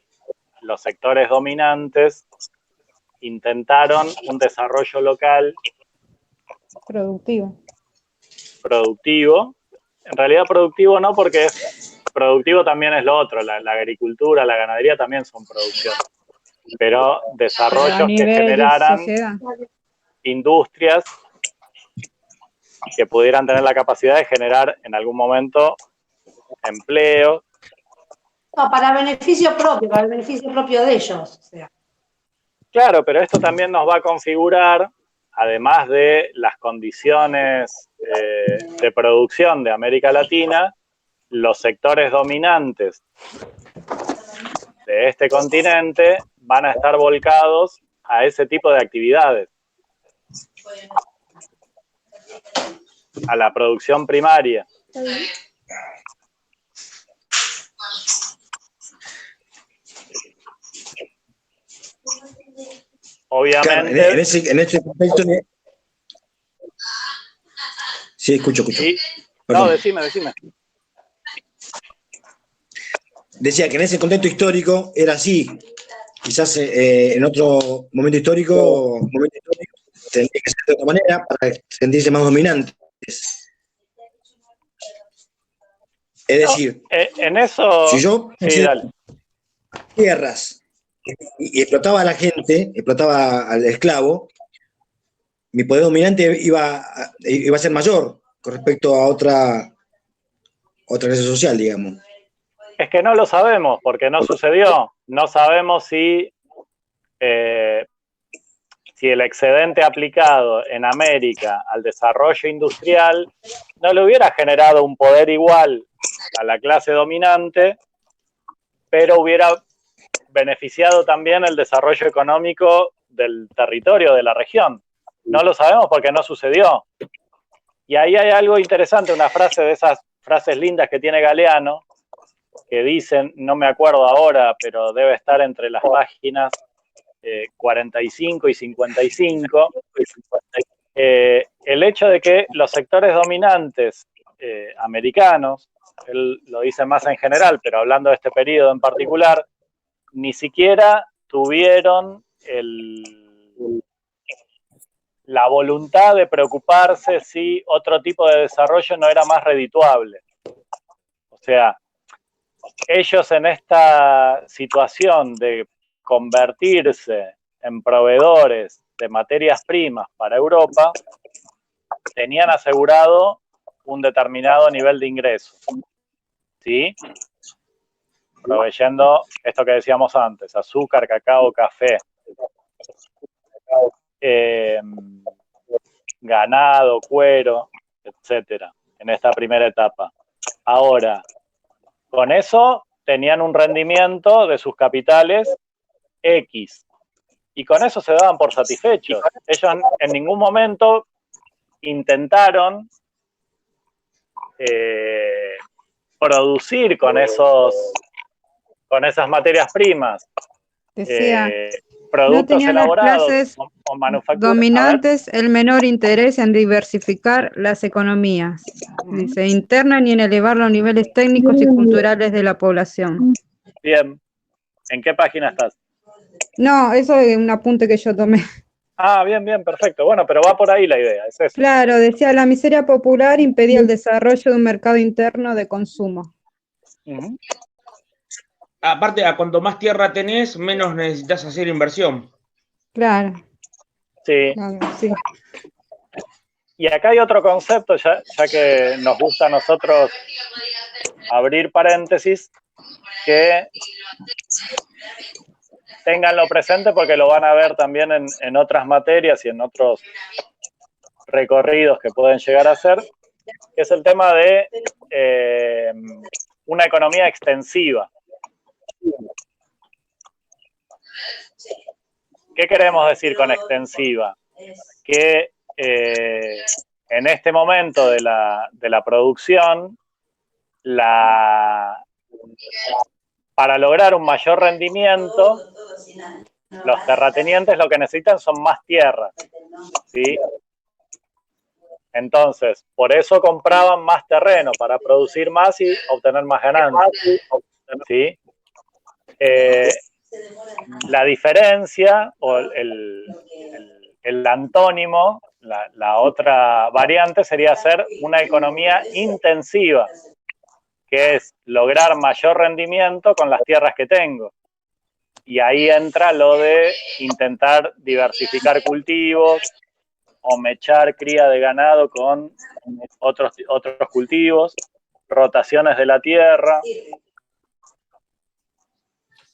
los sectores dominantes intentaron un desarrollo local productivo. En realidad productivo no, porque productivo también es lo otro, la agricultura, la ganadería también son producción, pero desarrollos que generaran industrias que pudieran tener la capacidad de generar en algún momento empleo. No, para el beneficio propio de ellos. O sea. Claro, pero esto también nos va a configurar, además de las condiciones de producción de América Latina, los sectores dominantes de este continente van a estar volcados a ese tipo de actividades, a la producción primaria. Obviamente. Claro, en ese contexto. Sí, escucho. Sí. No, decime. Decía que en ese contexto histórico era así. Quizás en otro momento histórico tendría que ser de otra manera para sentirse más dominantes. Es decir, en eso, si yo dale. Tierras y explotaba a la gente, explotaba al esclavo, mi poder dominante iba a ser mayor con respecto a otra clase social, digamos. Es que no lo sabemos, porque no sucedió. No sabemos si el excedente aplicado en América al desarrollo industrial no le hubiera generado un poder igual a la clase dominante, pero hubiera beneficiado también el desarrollo económico del territorio, de la región. No lo sabemos porque no sucedió. Y ahí hay algo interesante, una frase de esas frases lindas que tiene Galeano, que dicen, no me acuerdo ahora, pero debe estar entre las páginas 45 y 55, el hecho de que los sectores dominantes americanos, él lo dice más en general, pero hablando de este periodo en particular, ni siquiera tuvieron la voluntad de preocuparse si otro tipo de desarrollo no era más redituable. O sea, ellos en esta situación de convertirse en proveedores de materias primas para Europa, tenían asegurado un determinado nivel de ingresos, ¿sí? Proveyendo esto que decíamos antes, azúcar, cacao, café, ganado, cuero, etcétera, en esta primera etapa. Ahora, con eso tenían un rendimiento de sus capitales X, y con eso se daban por satisfechos. Ellos en ningún momento intentaron producir con esas materias primas. Decía, productos tenían las elaborados clases o manufactura. dominantes el menor interés en diversificar las economías, dice, interna ni en elevar los niveles técnicos y culturales de la población. Bien. ¿En qué página estás? No, eso es un apunte que yo tomé. Ah, bien, bien, perfecto. Bueno, pero va por ahí la idea, es eso. Claro, decía, la miseria popular impedía el desarrollo de un mercado interno de consumo. Aparte, a cuanto más tierra tenés, menos necesitas hacer inversión. Claro. Sí. Claro, sí. Y acá hay otro concepto, ya que nos gusta a nosotros abrir paréntesis, que ténganlo presente porque lo van a ver también en otras materias y en otros recorridos que pueden llegar a hacer, que es el tema de una economía extensiva. ¿Qué queremos decir con extensiva? Que en este momento de la producción, para lograr un mayor rendimiento, los terratenientes lo que necesitan son más tierra, ¿sí? Entonces, por eso compraban más terreno, para producir más y obtener más ganancias, ¿sí? La diferencia o el antónimo, la otra variante sería hacer una economía intensiva, que es lograr mayor rendimiento con las tierras que tengo. Y ahí entra lo de intentar diversificar cultivos o mechar cría de ganado con otros cultivos, rotaciones de la tierra.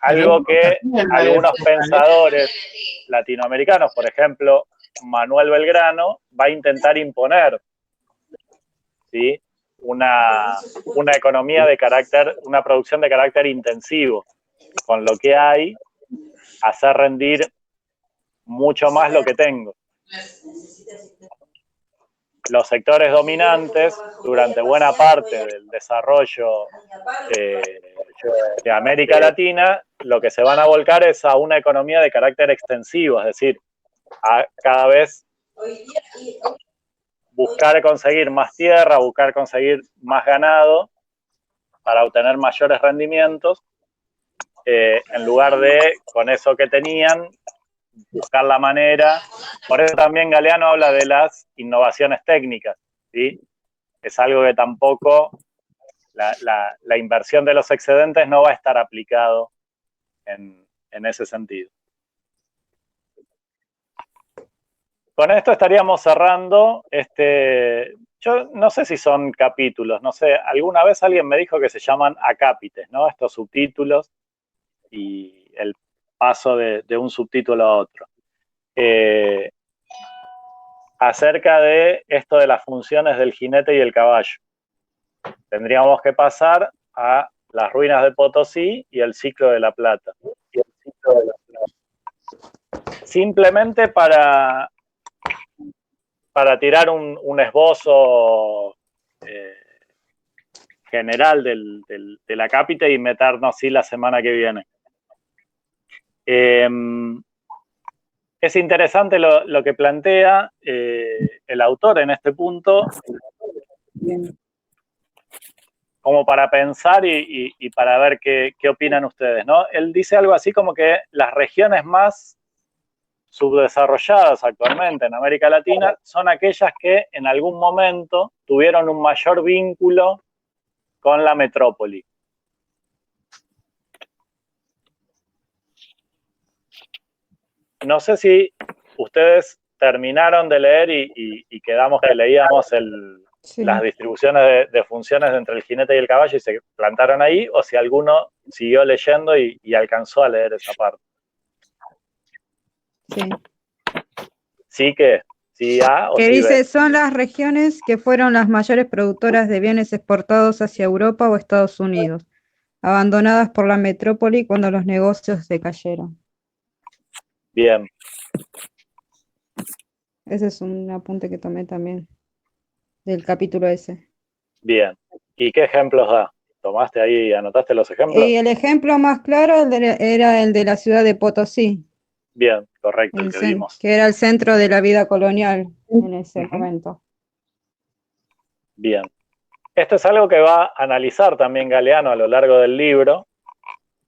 Algo que algunos pensadores latinoamericanos, por ejemplo, Manuel Belgrano, va a intentar imponer, ¿sí? Una economía de carácter, una producción de carácter intensivo, con lo que hay, hacer rendir mucho más lo que tengo. Los sectores dominantes, durante buena parte del desarrollo de América Latina, lo que se van a volcar es a una economía de carácter extensivo, es decir, a cada vez buscar conseguir más tierra, buscar conseguir más ganado para obtener mayores rendimientos, en lugar de, con eso que tenían, buscar la manera. Por eso también Galeano habla de las innovaciones técnicas, ¿sí? Es algo que tampoco la inversión de los excedentes no va a estar aplicado en ese sentido. Con esto estaríamos cerrando yo no sé si son capítulos, no sé, alguna vez alguien me dijo que se llaman acápites, ¿no? Estos subtítulos y el paso de un subtítulo a otro. Acerca de esto de las funciones del jinete y el caballo. Tendríamos que pasar a las ruinas de Potosí y el ciclo de la plata. Simplemente para tirar un esbozo general del acápite y meternos sí la semana que viene. Es interesante lo que plantea el autor en este punto, como para pensar y para ver qué opinan ustedes, ¿no? Él dice algo así como que las regiones más subdesarrolladas actualmente en América Latina son aquellas que en algún momento tuvieron un mayor vínculo con la metrópoli. No sé si ustedes terminaron de leer y quedamos que leíamos las distribuciones de funciones entre el jinete y el caballo y se plantaron ahí, o si alguno siguió leyendo y alcanzó a leer esa parte. Sí. Sí que, sí A o Que sí dice, B. son las regiones que fueron las mayores productoras de bienes exportados hacia Europa o Estados Unidos, abandonadas por la metrópoli cuando los negocios decayeron. Bien. Ese es un apunte que tomé también del capítulo ese. Bien. ¿Y qué ejemplos da? ¿Tomaste ahí y anotaste los ejemplos? Y el ejemplo más claro era el de la ciudad de Potosí, Bien, correcto, el que vimos. que era el centro de la vida colonial en ese momento. Bien. Esto es algo que va a analizar también Galeano a lo largo del libro,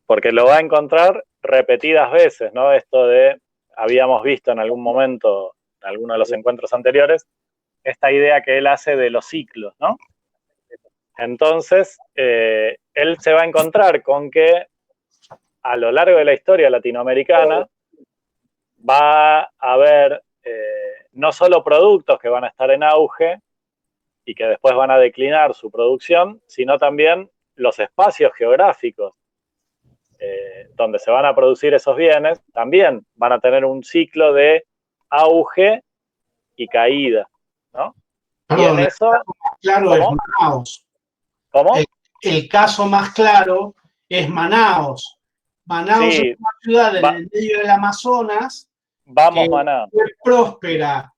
porque lo va a encontrar repetidas veces, ¿no? Esto de, habíamos visto en algún momento, en alguno de los encuentros anteriores, esta idea que él hace de los ciclos, ¿no? Entonces, él se va a encontrar con que a lo largo de la historia latinoamericana va a haber no solo productos que van a estar en auge y que después van a declinar su producción, sino también los espacios geográficos donde se van a producir esos bienes, también van a tener un ciclo de auge y caída, ¿no? Perdón, y en eso, claro es Manaos. ¿Cómo? El caso más claro es Manaos. Manaos Sí, es una ciudad en el medio del Amazonas vamos, que Manaos. fue próspera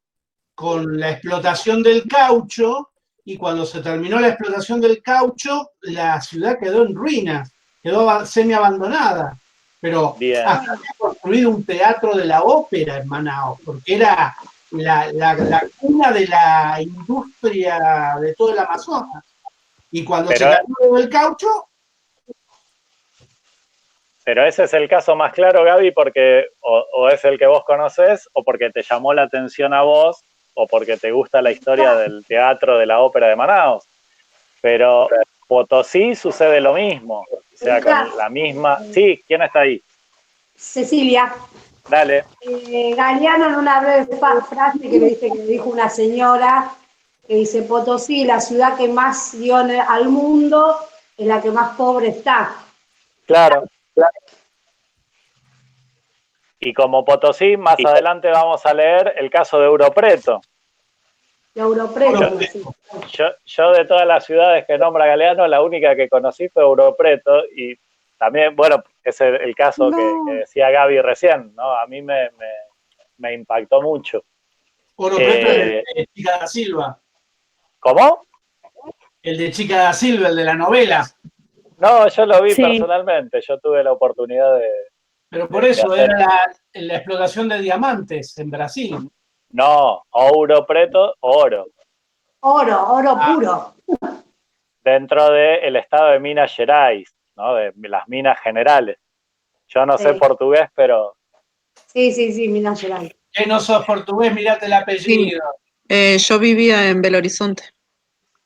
con la explotación del caucho, y cuando se terminó la explotación del caucho, la ciudad quedó en ruinas, quedó semi-abandonada. Pero hasta había construido un teatro de la ópera en Manaos, porque era la cuna de la industria de todo el Amazonas. Y cuando se terminó el caucho... Pero ese es el caso más claro, Gaby, porque o es el que vos conocés, o porque te llamó la atención a vos, o porque te gusta la historia del teatro, de la ópera de Manaos. Pero Potosí sucede lo mismo, o sea, con la misma... Sí, ¿quién está ahí? Cecilia. Dale. Galeano, en una breve frase que le dijo una señora, que dice: Potosí, la ciudad que más dio al mundo, es la que más pobre está. Claro. Y como Potosí, más adelante vamos a leer el caso de Europreto. Europreto. Yo de todas las ciudades que nombra Galeano, la única que conocí fue Europreto, y también, bueno, es el caso que decía Gaby recién, ¿no? A mí me impactó mucho. Europreto es el de Chica da Silva. ¿Cómo? El de Chica da Silva, el de la novela. No, yo lo vi personalmente, yo tuve la oportunidad de... Pero por eso era la explotación de diamantes en Brasil. No, Ouro Preto, oro. Oro puro. Dentro del estado de Minas Gerais, ¿no? De las minas generales. Yo no sé portugués, pero... Sí, Minas Gerais. Que no sos portugués, mirate el apellido. Yo vivía en Belo Horizonte.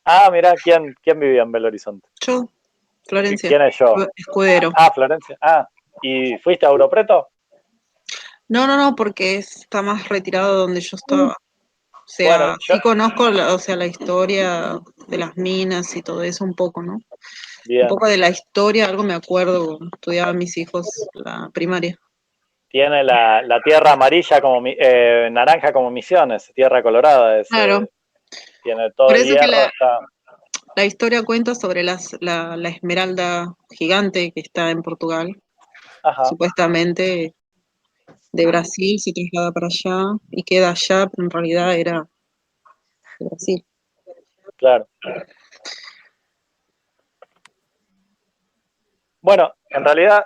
Ah, mirá, ¿quién vivía en Belo Horizonte? Yo, Florencia. ¿Quién es yo? Escudero. Ah, Florencia. Ah, ¿y fuiste a Europreto? No, porque está más retirado de donde yo estaba. O sea, bueno, sí conozco la historia de las minas y todo eso un poco, ¿no? Bien. Un poco de la historia, algo me acuerdo, estudiaban mis hijos la primaria. Tiene la tierra amarilla como naranja como Misiones, tierra colorada. Claro. Tiene todo Por el eso hierro. que la historia cuenta sobre la esmeralda gigante que está en Portugal. Ajá. Supuestamente de Brasil se traslada para allá y queda allá, pero en realidad era de Brasil. Claro. Bueno, en realidad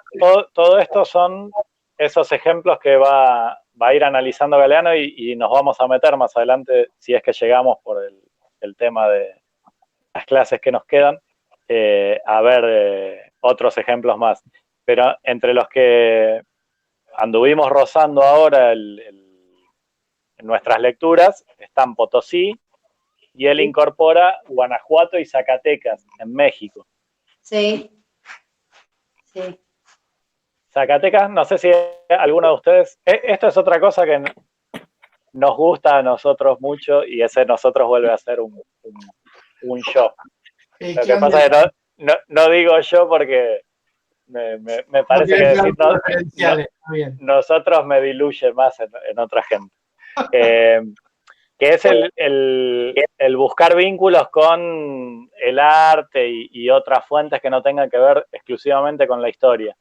todo esto son esos ejemplos que va a ir analizando Galeano y nos vamos a meter más adelante, si es que llegamos por el tema de las clases que nos quedan, a ver otros ejemplos más. Pero entre los que anduvimos rozando ahora en nuestras lecturas están Potosí, y él incorpora Guanajuato y Zacatecas en México. Sí. Zacatecas, no sé si alguno de ustedes... Esto es otra cosa que nos gusta a nosotros mucho, y ese nosotros vuelve a ser un yo. Lo que pasa es que no digo yo porque me parece que decir nosotros me diluye más en otra gente. Que es el buscar vínculos con el arte y otras fuentes que no tengan que ver exclusivamente con la historia.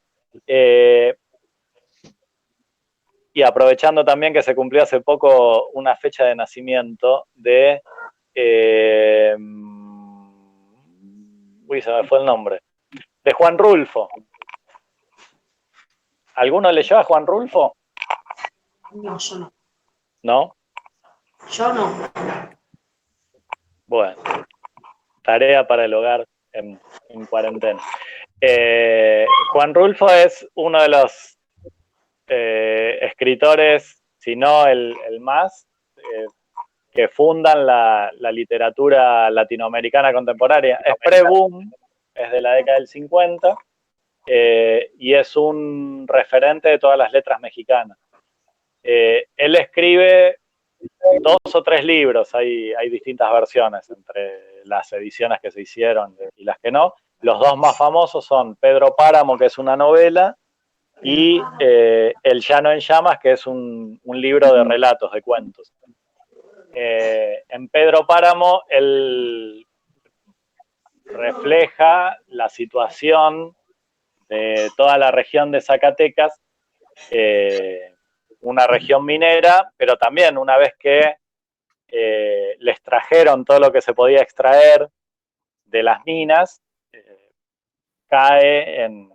Y aprovechando también que se cumplió hace poco una fecha de nacimiento de... se me fue el nombre. De Juan Rulfo. ¿Alguno leyó a Juan Rulfo? No, yo no. ¿No? Yo no. Bueno, tarea para el hogar en cuarentena. Juan Rulfo es uno de los escritores, si no el más, que fundan la literatura latinoamericana contemporánea. Es pre-boom, es de la década del 50, y es un referente de todas las letras mexicanas. Él escribe 2 o 3 libros, hay distintas versiones entre las ediciones que se hicieron y las que no. Los 2 más famosos son Pedro Páramo, que es una novela, y El Llano en Llamas, que es un libro de relatos, de cuentos. En Pedro Páramo, él refleja la situación de toda la región de Zacatecas, una región minera, pero también una vez que les trajeron todo lo que se podía extraer de las minas, cae en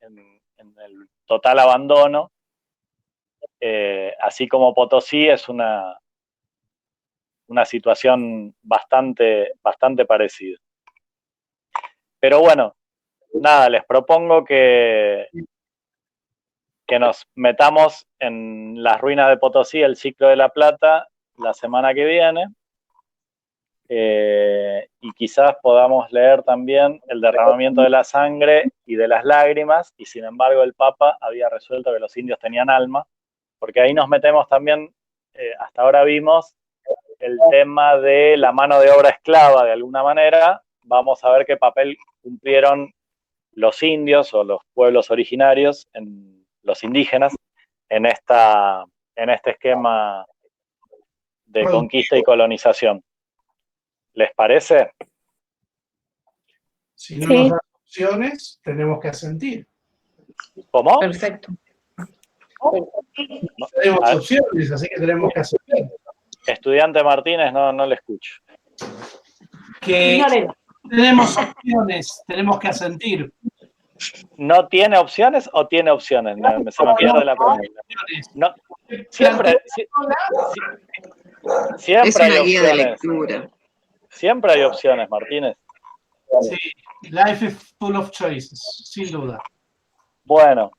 el total abandono, así como Potosí es una situación bastante parecida. Pero bueno, nada, les propongo que nos metamos en las ruinas de Potosí, el ciclo de la plata, la semana que viene, y quizás podamos leer también el derramamiento de la sangre y de las lágrimas, y sin embargo el Papa había resuelto que los indios tenían alma, porque ahí nos metemos también, hasta ahora vimos el tema de la mano de obra esclava de alguna manera. Vamos a ver qué papel cumplieron los indios o los pueblos originarios, los indígenas, en este esquema de conquista y colonización. ¿Les parece? Si no nos dan opciones, tenemos que asentir. ¿Cómo? Perfecto. No tenemos opciones, así que tenemos que asentir. Estudiante Martínez, no le escucho. Que tenemos opciones, tenemos que asentir. ¿No tiene opciones o tiene opciones? Se me pierde la pregunta. No, siempre Es una hay guía de opciones. lectura. Siempre hay opciones, Martínez. Sí, life is full of choices, sin duda. Bueno,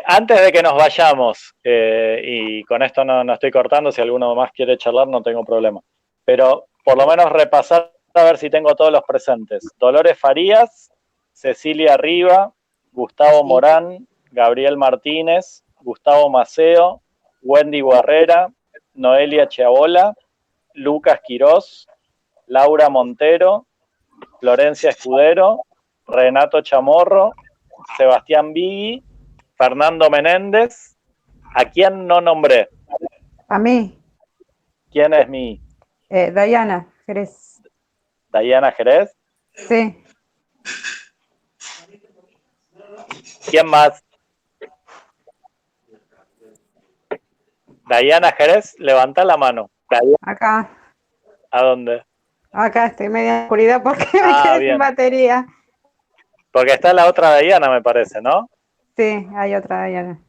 antes de que nos vayamos, y con esto no estoy cortando, si alguno más quiere charlar no tengo problema, pero por lo menos repasar a ver si tengo todos los presentes. Dolores Farías, Cecilia Riva, Gustavo Morán, Gabriel Martínez, Gustavo Maceo, Wendy Guerrera, Noelia Chiabola, Lucas Quirós, Laura Montero, Florencia Escudero, Renato Chamorro, Sebastián Vigui, Fernando Menéndez. ¿A quién no nombré? A mí, ¿Quién es mi? Dayana Jerez. ¿Dayana Jerez? Sí. ¿Quién más? Dayana Jerez, levanta la mano. Acá. ¿A dónde? Acá estoy media en oscuridad porque me quedé bien. sin batería. Porque está la otra Dayana, me parece, ¿no? Sí, hay otra Dayana.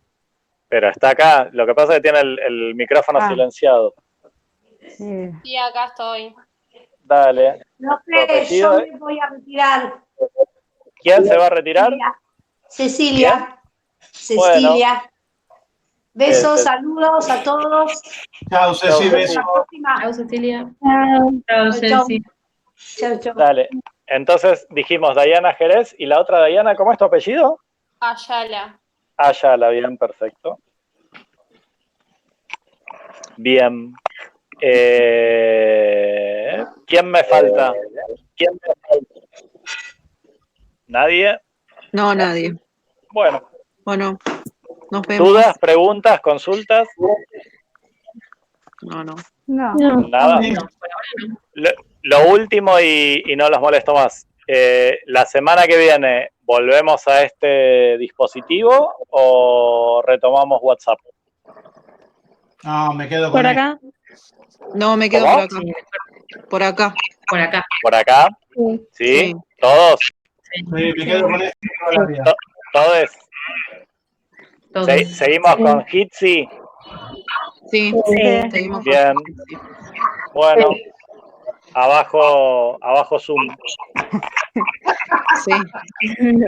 Pero está acá. Lo que pasa es que tiene el micrófono silenciado. Sí. Sí, acá estoy. Dale. No ¿Tu sé, apellido, yo me voy a retirar. ¿Quién se va a retirar? Cecilia. Cecilia. Besos, Ese. saludos a todos. Chao, Ceci, besos. Chao, Cecilia. Chao, Ceci. Chao, chao. Dale. Entonces dijimos Dayana Jerez y la otra Dayana, ¿cómo es tu apellido? Ayala. Ayala, bien, perfecto. Bien. ¿Quién me falta? ¿Nadie? No, nadie. Bueno. Bueno, nos vemos. ¿Dudas, preguntas, consultas? No. No. Nada. Lo último y no los molesto más. La semana que viene, ¿volvemos a este dispositivo o retomamos WhatsApp? No, me quedo ¿Por con acá? No, me quedo ¿Cómo? por acá. Por acá. Por acá. ¿Por acá? Sí. ¿Sí? ¿Todos? Sí, me quedo con esto. ¿Todos? Todos. Seguimos con Hitsi. Sí, Sí. seguimos. Bien. Bueno, abajo Zoom. Sí.